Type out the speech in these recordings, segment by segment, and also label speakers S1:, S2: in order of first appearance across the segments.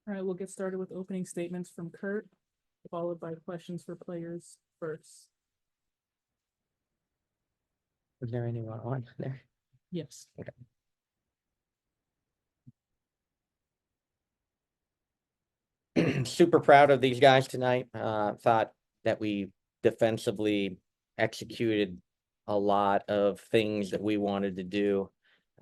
S1: All right, we'll get started with opening statements from Curt, followed by questions for players first.
S2: Was there anyone on there?
S1: Yes.
S2: Okay. Super proud of these guys tonight. Thought that we defensively executed a lot of things that we wanted to do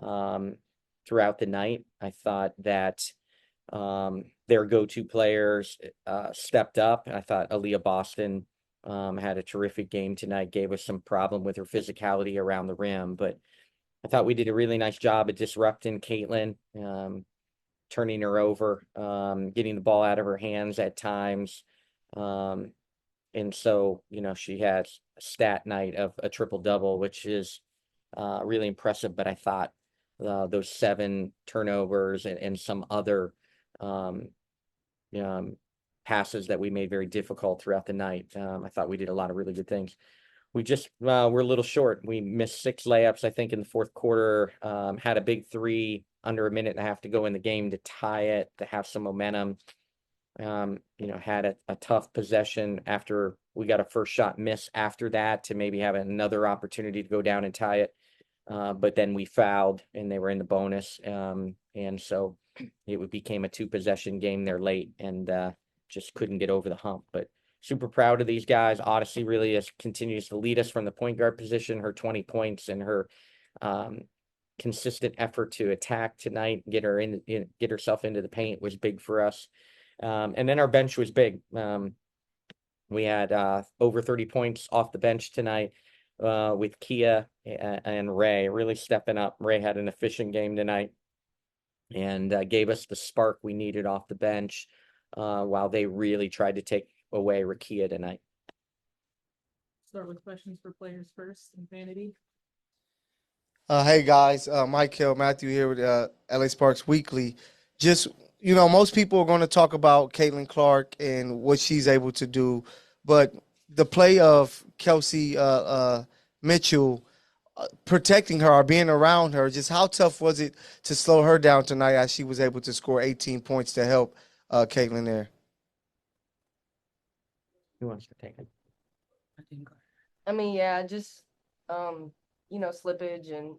S2: throughout the night. I thought that their go-to players stepped up. I thought Aaliyah Boston had a terrific game tonight, gave us some problem with her physicality around the rim, but I thought we did a really nice job at disrupting Caitlin, turning her over, getting the ball out of her hands at times. And so, she had a stat night of a triple-double, which is really impressive. But I thought those 7 turnovers and some other passes that we made very difficult throughout the night, I thought we did a lot of really good things. We just we're a little short. We missed 6 layups, I think, in the fourth quarter. Had a big 3 under a minute and a half to go in the game to tie it, to have some momentum. Had a tough possession after we got a first shot miss after that to maybe have another opportunity to go down and tie it. But then we fouled and they were in the bonus. And so it became a 2-possession game there late and just couldn't get over the hump. But super proud of these guys. Odyssey really continues to lead us from the point guard position. Her 20 points and her consistent effort to attack tonight, get herself into the paint was big for us. And then our bench was big. We had over 30 points off the bench tonight with Kia and Rae really stepping up. Rae had an efficient game tonight and gave us the spark we needed off the bench while they really tried to take away Rakia tonight.
S1: Start with questions for players first in Vanity.
S3: Hey guys, Mike Hill, Matthew here with LA Sparks Weekly. Just, most people are going to talk about Caitlin Clark and what she's able to do, but the play of Kelsey Mitchell protecting her or being around her, just how tough was it to slow her down tonight as she was able to score 18 points to help Caitlin there?
S2: Who wants to take it?
S4: I mean, yeah, just slippage and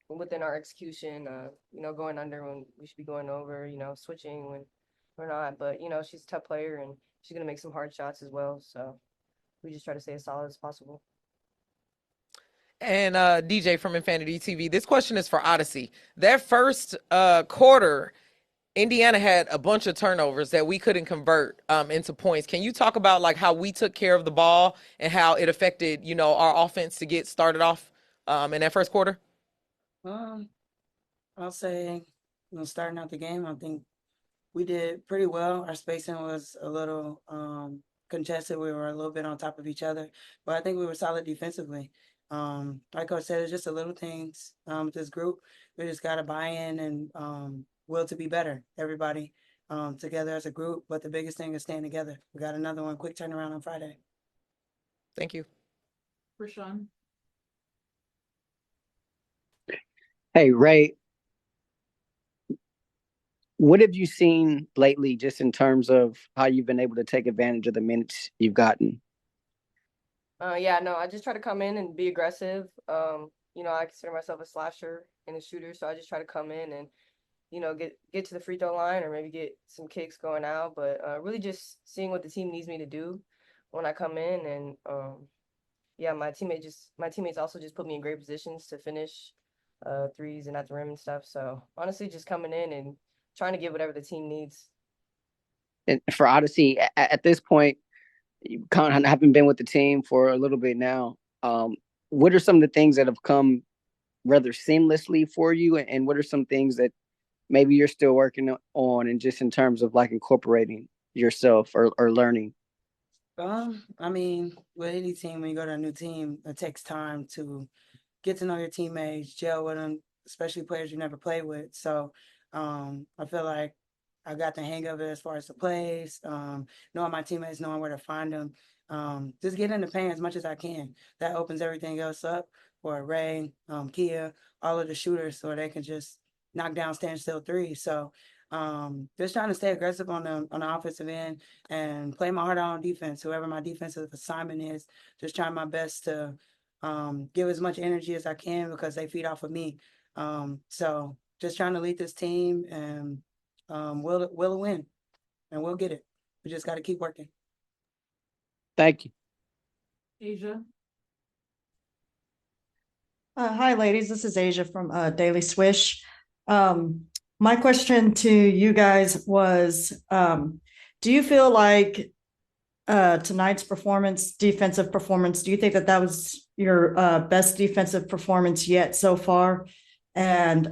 S4: within our execution, going under when we should be going over, switching when we're not. But she's a tough player and she's gonna make some hard shots as well. So we just try to stay as solid as possible.
S5: And DJ from Infinity TV. This question is for Odyssey. That first quarter, Indiana had a bunch of turnovers that we couldn't convert into points. Can you talk about like how we took care of the ball and how it affected, our offense to get started off in that first quarter?
S6: I'll say, starting out the game, I think we did pretty well. Our spacing was a little congested. We were a little bit on top of each other, but I think we were solid defensively. Like Coach said, it's just the little things with this group. We just got to buy in and will to be better. Everybody together as a group, but the biggest thing is staying together. We got another one, quick turnaround on Friday.
S5: Thank you.
S1: Rashawn.
S7: Hey, Rae, what have you seen lately just in terms of how you've been able to take advantage of the minutes you've gotten?
S4: I just try to come in and be aggressive. I consider myself a slasher and a shooter, so I just try to come in and, get to the free throw line or maybe get some kicks going out. But really just seeing what the team needs me to do when I come in. And, my teammates also just put me in great positions to finish threes and at the rim and stuff. So honestly, just coming in and trying to get whatever the team needs.
S7: And for Odyssey, at this point, you kind of haven't been with the team for a little bit now. What are some of the things that have come rather seamlessly for you? And what are some things that maybe you're still working on and just in terms of like incorporating yourself or learning?
S6: I mean, with any team, when you go to a new team, it takes time to get to know your teammates, gel with them, especially players you never played with. So I feel like I got the hang of it as far as the plays, knowing my teammates, knowing where to find them. Just get in the paint as much as I can. That opens everything else up for Rae, Kia, all of the shooters, so they can just knock down standstill threes. So Just trying to stay aggressive on the offensive end and play my heart out on defense. Whoever my defensive assignment is, just trying my best to give as much energy as I can because they feed off of me. So just trying to lead this team and we'll win and we'll get it. We just got to keep working.
S7: Thank you.
S1: Asia,
S8: Hi, ladies. This is Asia from Daily Swish. My question to you guys was, do you feel like tonight's defensive performance, do you think that that was your best defensive performance yet so far? And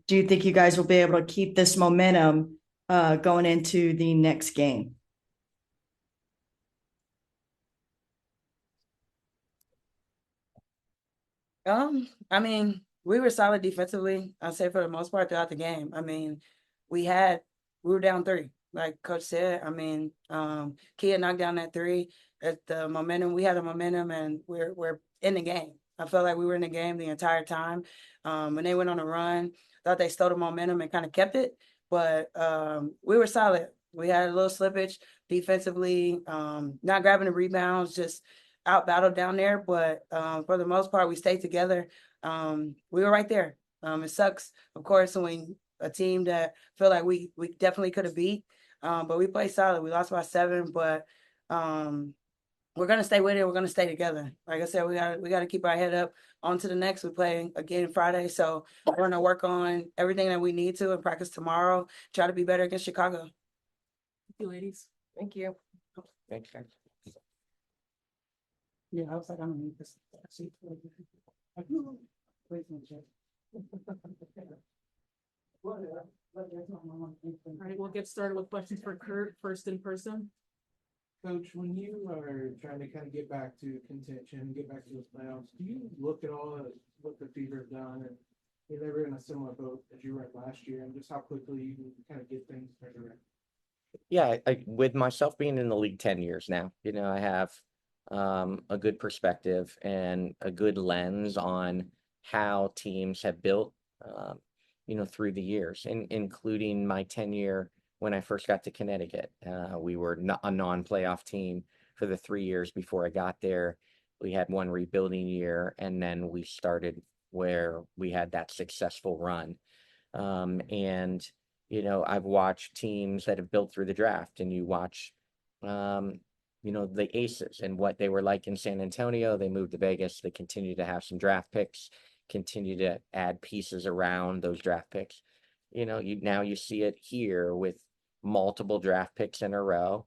S8: do you think you guys will be able to keep this momentum going into the next game?
S6: I mean, we were solid defensively, I'd say for the most part throughout the game. I mean, we were down 3, like Coach said. I mean, Kia knocked down that 3 at the momentum. We had a momentum and we're in the game. I felt like we were in the game the entire time. When they went on a run, thought they stole the momentum and kind of kept it, but we were solid. We had a little slippage defensively, not grabbing the rebounds, just out battled down there, but for the most part, we stayed together. We were right there. It sucks, of course, when a team that feel like we definitely could have beat, but we played solid. We lost by 7, but we're gonna stay with it. We're gonna stay together. Like I said, we gotta keep our head up. On to the next. We play again Friday, so we're gonna work on everything that we need to and practice tomorrow. Try to be better against Chicago.
S1: thank you, ladies.
S4: Thank you.
S2: Thanks, guys.
S6: Yeah, I was like, I'm gonna need this.
S1: All right, we'll get started with questions for Curt, first in person.
S9: Coach, when you are trying to kind of get back to contention, get back to those playoffs, do you look at all of what the Fever have done and they were in a similar boat as you were last year and just how quickly you can kind of get things turned around?
S2: Yeah, with myself being in the league 10 years now, I have a good perspective and a good lens on how teams have built, through the years, including my tenure when I first got to Connecticut. We were a non-playoff team for the 3 years before I got there. We had one rebuilding year, and then we started where we had that successful run. And I've watched teams that have built through the draft, and you watch, the Aces and what they were like in San Antonio. They moved to Vegas. They continue to have some draft picks, continue to add pieces around those draft picks. Now you see it here with multiple draft picks in a row.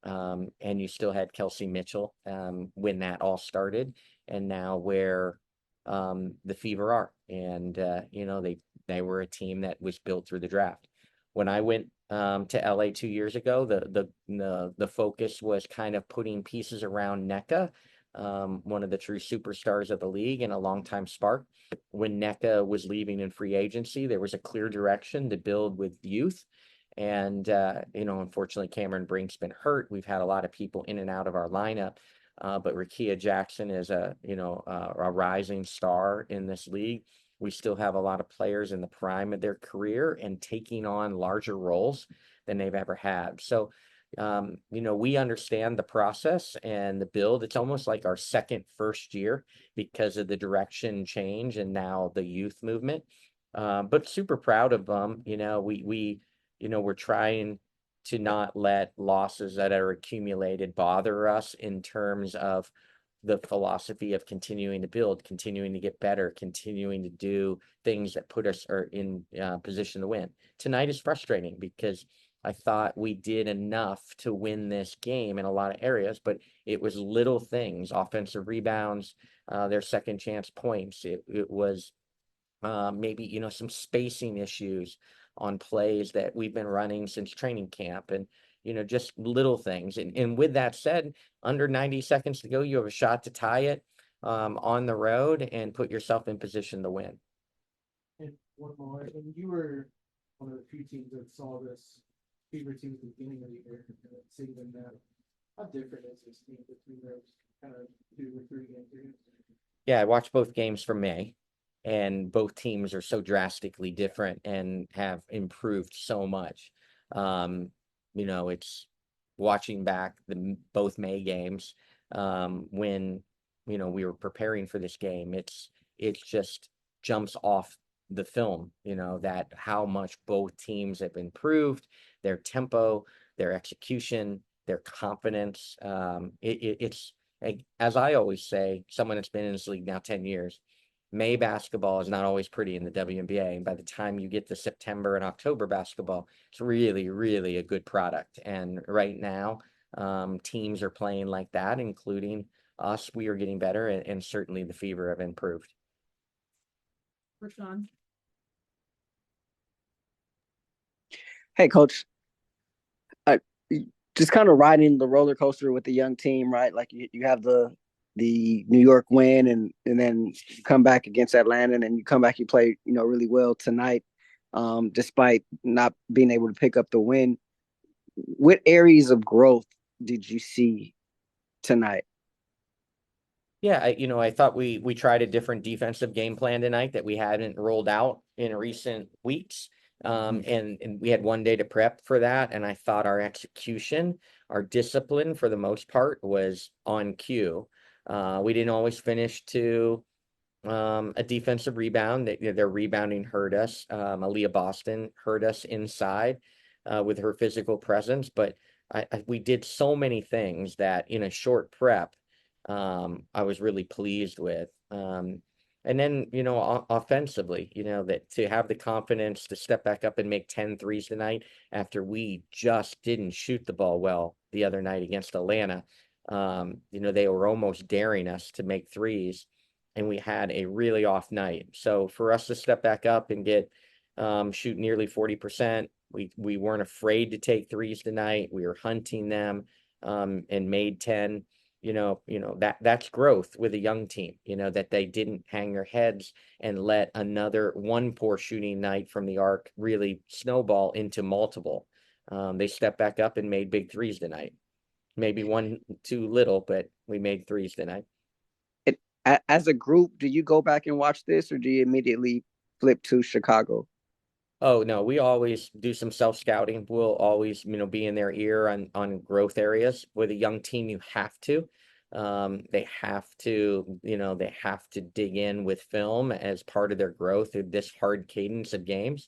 S2: And you still had Kelsey Mitchell when that all started, and now where the Fever are. And, they were a team that was built through the draft. When I went to LA 2 years ago, the focus was kind of putting pieces around NECA, one of the true superstars of the league and a longtime spark. When NECA was leaving in free agency, there was a clear direction to build with youth. And, unfortunately, Cameron Brink's been hurt. We've had a lot of people in and out of our lineup. But Rakia Jackson is a rising star in this league. We still have a lot of players in the prime of their career and taking on larger roles than they've ever had. So, we understand the process and the build. It's almost like our first year because of the direction change and now the youth movement. But super proud of them. We're trying to not let losses that are accumulated bother us in terms of the philosophy of continuing to build, continuing to get better, continuing to do things that put us in position to win. Tonight is frustrating because I thought we did enough to win this game in a lot of areas, but it was little things, offensive rebounds, their second chance points. It was maybe, some spacing issues on plays that we've been running since training camp, and just little things. And with that said, under 90 seconds to go, you have a shot to tie it on the road and put yourself in position to win.
S9: And one more, and you were one of the few teams that saw this Fever team at the beginning of the year and seeing them now. How different is this team between those kind of 2 or 3 games?
S2: Yeah, I watched both games from May. and both teams are so drastically different and have improved so much. It's watching back both May games, when we were preparing for this game. It just jumps off the film, that how much both teams have improved, their tempo, their execution, their confidence. It's as I always say, someone that's been in this league now 10 years, May basketball is not always pretty in the WNBA. And by the time you get to September and October basketball, it's really, really a good product. And right now, teams are playing like that, including us. We are getting better, and certainly the Fever have improved.
S1: Rashawn.
S7: Hey, Coach. Just kind of riding the roller coaster with the young team, right? Like you have the New York win, and then you come back against Atlanta, and then you come back, you play, really well tonight, despite not being able to pick up the win. What areas of growth did you see tonight?
S2: Yeah, I thought we tried a different defensive game plan tonight that we hadn't rolled out in recent weeks. And we had one day to prep for that. And I thought our execution, our discipline for the most part was on cue. We didn't always finish to a defensive rebound. Their rebounding hurt us. Aaliyah Boston hurt us inside with her physical presence. But we did so many things that in a short prep, I was really pleased with. And then, offensively, that to have the confidence to step back up and make 10 threes tonight after we just didn't shoot the ball well the other night against Atlanta. They were almost daring us to make threes, and we had a really off night. So for us to step back up and shoot nearly 40%, we weren't afraid to take threes tonight. We were hunting them, and made 10. That's growth with a young team, that they didn't hang their heads and let another one poor shooting night from the arc really snowball into multiple. They stepped back up and made big threes tonight. Maybe one too little, but we made threes tonight.
S7: As a group, do you go back and watch this, or do you immediately flip to Chicago?
S2: Oh, no, we always do some self-scouting. We'll always, be in their ear on growth areas. With a young team, you have to. They have to dig in with film as part of their growth through this hard cadence of games.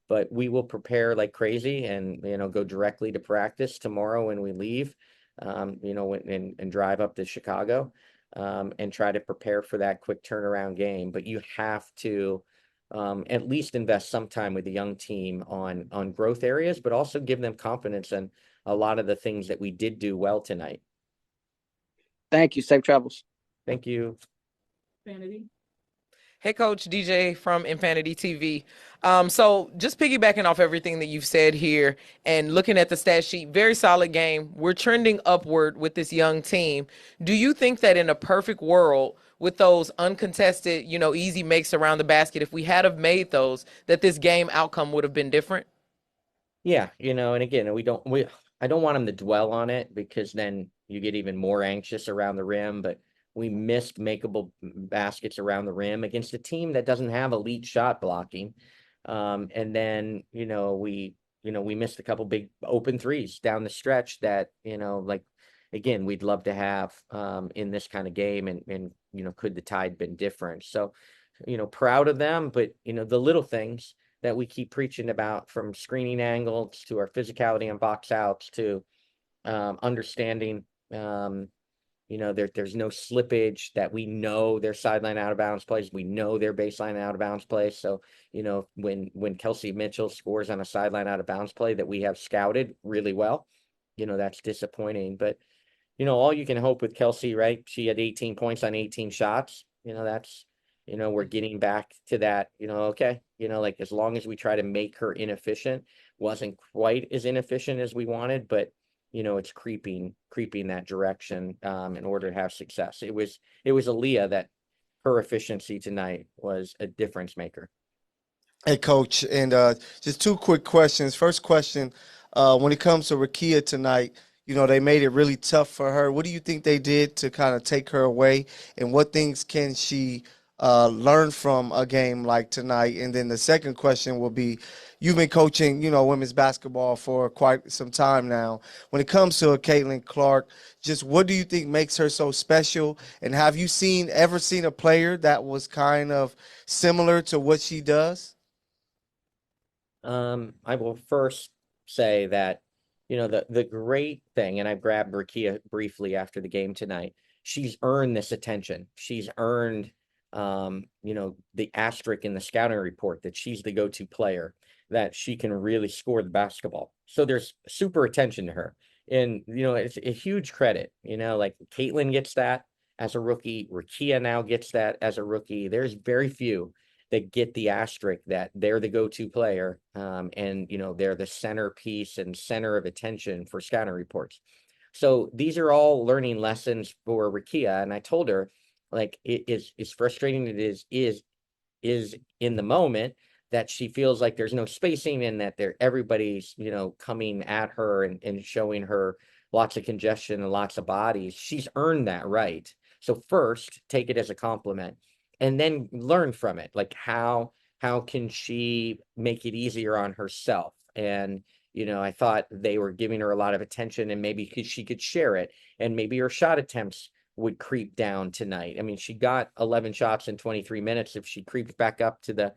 S2: But we will prepare like crazy and, go directly to practice tomorrow when we leave, and drive up to Chicago, and try to prepare for that quick turnaround game. But you have to at least invest some time with the young team on growth areas, but also give them confidence in a lot of the things that we did do well tonight.
S7: Thank you. Safe travels.
S2: Thank you.
S1: Vanity.
S5: Hey, Coach, DJ from Infinity TV. So just piggybacking off everything that you've said here and looking at the stat sheet, very solid game. We're trending upward with this young team. Do you think that in a perfect world, with those uncontested, easy makes around the basket, if we had have made those, that this game outcome would have been different?
S2: Yeah, and again, I don't want them to dwell on it, because then you get even more anxious around the rim. But we missed makeable baskets around the rim against a team that doesn't have elite shot blocking. And then, we missed a couple big open threes down the stretch that, again, we'd love to have in this kind of game. And could the tide been different? So, proud of them, but, the little things that we keep preaching about, from screening angles to our physicality and box outs to understanding, there's no slippage, that we know their sideline out of bounds plays. We know their baseline out of bounds plays. So, when Kelsey Mitchell scores on a sideline out of bounds play that we have scouted really well, that's disappointing. But, all you can hope with Kelsey, right? She had 18 points on 18 shots. That's, we're getting back to that, okay, as long as we try to make her inefficient, wasn't quite as inefficient as we wanted, but it's creeping that direction in order to have success. It was Aaliyah that her efficiency tonight was a difference maker.
S3: Hey, Coach, and just two quick questions. First question, when it comes to Rakia tonight, they made it really tough for her. What do you think they did to kind of take her away, and what things can she learn from a game like tonight? And then the second question will be, you've been coaching, women's basketball for quite some time now. When it comes to Caitlin Clark, just what do you think makes her so special? And have you ever seen a player that was kind of similar to what she does?
S2: I will first say that, the great thing, and I grabbed Rakia briefly after the game tonight, she's earned this attention. She's earned, the asterisk in the scouting report that she's the go-to player, that she can really score the basketball. So there's super attention to her. And, it's a huge credit, like Caitlin gets that as a rookie. Rakia now gets that as a rookie. There's very few that get the asterisk that they're the go-to player, and they're the centerpiece and center of attention for scouting reports. So these are all learning lessons for Rakia, and I told her, like, it is as frustrating it is in the moment that she feels like there's no spacing and that everybody's coming at her and showing her lots of congestion and lots of bodies. She's earned that right. So first, take it as a compliment, and then learn from it. Like, how can she make it easier on herself? And I thought they were giving her a lot of attention, and maybe she could share it, and maybe her shot attempts would creep down tonight. I mean, she got 11 shots in 23 minutes. If she creeps back up to the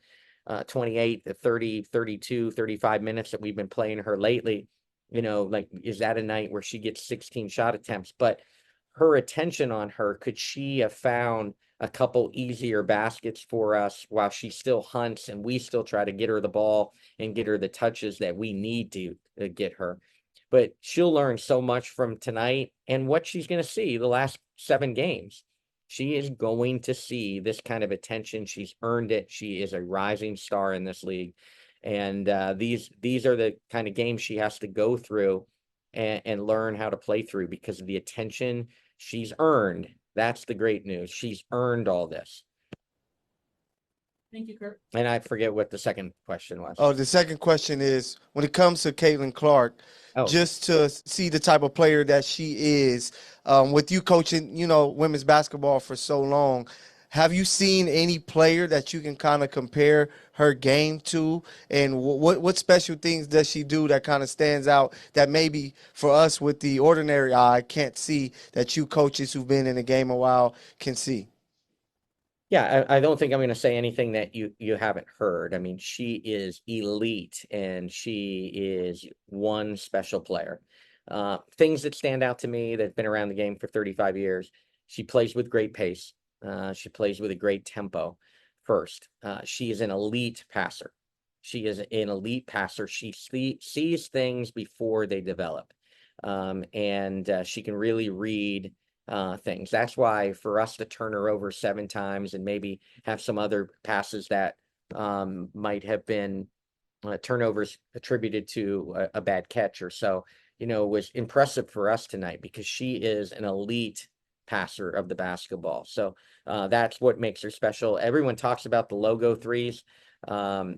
S2: 28, the 30, 32, 35 minutes that we've been playing her lately, like, is that a night where she gets 16 shot attempts? But her attention on her, could she have found a couple easier baskets for us while she still hunts and we still try to get her the ball and get her the touches that we need to get her? But she'll learn so much from tonight and what she's going to see the last 7 games. She is going to see this kind of attention. She's earned it. She is a rising star in this league. And these are the kind of games she has to go through and learn how to play through, because of the attention she's earned. That's the great news. She's earned all this.
S1: Thank you, Curt.
S2: And I forget what the second question was.
S3: Oh, the second question is, when it comes to Caitlin Clark, just to see the type of player that she is, with you coaching, women's basketball for so long, have you seen any player that you can kind of compare her game to? And what special things does she do that kind of stands out that maybe for us with the ordinary eye can't see, that you coaches who've been in the game a while can see?
S2: Yeah, I don't think I'm going to say anything that you haven't heard. I mean, she is elite, and she is one special player. Things that stand out to me that have been around the game for 35 years, she plays with great pace. She plays with a great tempo first. She is an elite passer. She is an elite passer. She sees things before they develop. And she can really read things. That's why for us to turn her over 7 times and maybe have some other passes that might have been turnovers attributed to a bad catch or so, was impressive for us tonight, because she is an elite passer of the basketball. So that's what makes her special. Everyone talks about the logo threes. To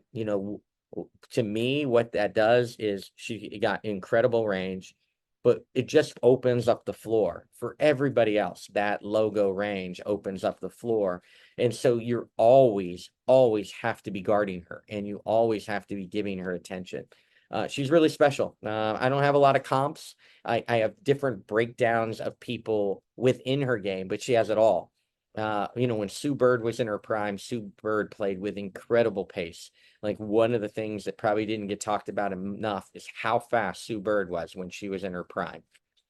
S2: me, what that does is she got incredible range, but it just opens up the floor for everybody else. That logo range opens up the floor. And so you're always have to be guarding her, and you always have to be giving her attention. She's really special. I don't have a lot of comps. I have different breakdowns of people within her game, but she has it all. When Sue Bird was in her prime, Sue Bird played with incredible pace. Like, one of the things that probably didn't get talked about enough is how fast Sue Bird was when she was in her prime.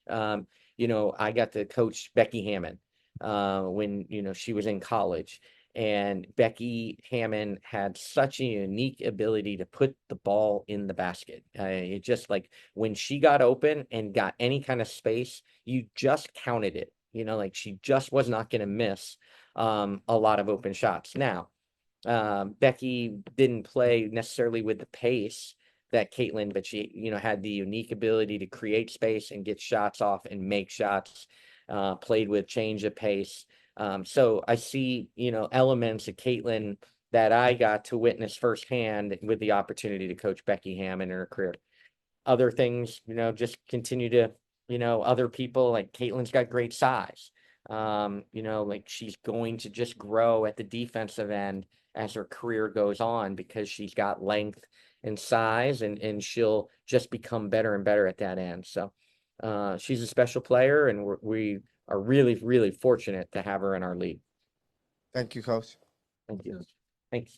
S2: I got to coach Becky Hammond when she was in college, and Becky Hammond had such a unique ability to put the ball in the basket. It just, like, when she got open and got any kind of space, you just counted it. Like, she just was not going to miss a lot of open shots. Now, Becky didn't play necessarily with the pace that Caitlin, but she, had the unique ability to create space and get shots off and make shots, played with change of pace. So I see, elements of Caitlin that I got to witness firsthand with the opportunity to coach Becky Hammond in her career. Other things, just continue to, other people, like Caitlin's got great size. You know, like she's going to just grow at the defensive end as her career goes on because she's got length and size, and she'll just become better and better at that end. So she's a special player, and we are really, really fortunate to have her in our league.
S3: Thank you, Coach.
S2: Thank you. Thanks.